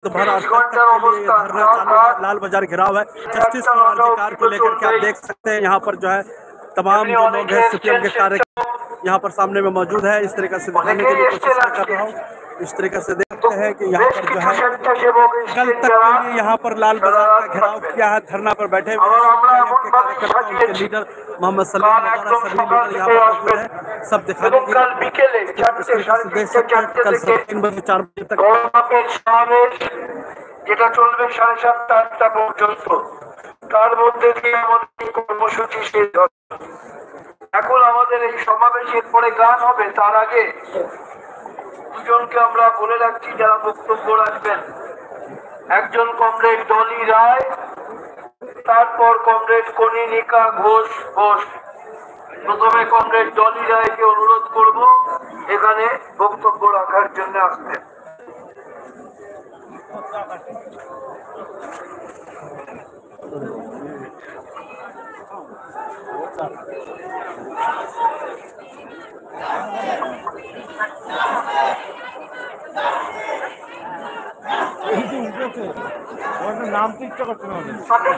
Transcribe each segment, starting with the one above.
भर आज तक के लिए धरना चालू है, लाल बाजार घिराव है जस्टिस फॉर आरजीकर को लेकर के। आप देख सकते हैं यहाँ पर जो है तमाम जो लोग हैं सीपीएम के कार्य यहाँ पर सामने में मौजूद है। इस तरीके से दिखाने के लिए कोशिश कर रहा हूँ। इस तरीके से देखते हैं कि यहाँ पर जो है कल तक के लिए यहाँ पर लाल बाजार का घेराव किया है, धरना पर बैठे हुए के कार्यकर्ता, उनके लीडर मोहम्मद सलीम वगैरह सभी लीडर यहाँ पर मौजूद है। सब दिखाने के लिए देख सकते हैं कल 3 बजे 4 बजे तक যেটা চলবে 7:30 8টা পর্যন্ত, তার মধ্যে দিয়ে আমাদের কর্মসূচি শেষ হবে। এখন আমাদের এই সমাবেশের পরে গান হবে, তার আগে দুজনকে আমরা বলে রাখছি যারা বক্তব্য রাখবেন। একজন কমরেড ডলি রায়, তারপর কমরেড কনিনিকা ঘোষ ঘোষ। প্রথমে কমরেড ডলি রায়কে অনুরোধ করব এখানে বক্তব্য রাখার জন্য আসতে।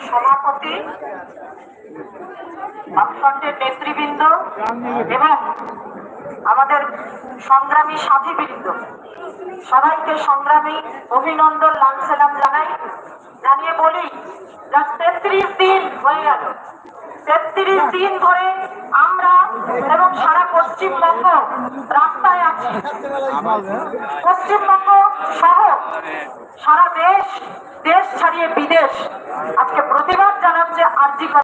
সভাপতি, আপনাদের নেতৃবৃন্দ এবং আমাদের সংগ্রামী সাথীবৃন্দ সবাইকে সংগ্রামী অভিনন্দন লাল সালাম জানিয়ে বলি, 33 দিন হয়ে গেল। 33 দিন ধরে আমরা এবং সারা পশ্চিমবঙ্গ রাস্তায় আছি। পশ্চিমবঙ্গ সহ সারা দেশ ছাড়িয়ে বিদেশ আজকে প্রতিবাদ জানাচ্ছে আরজিকর।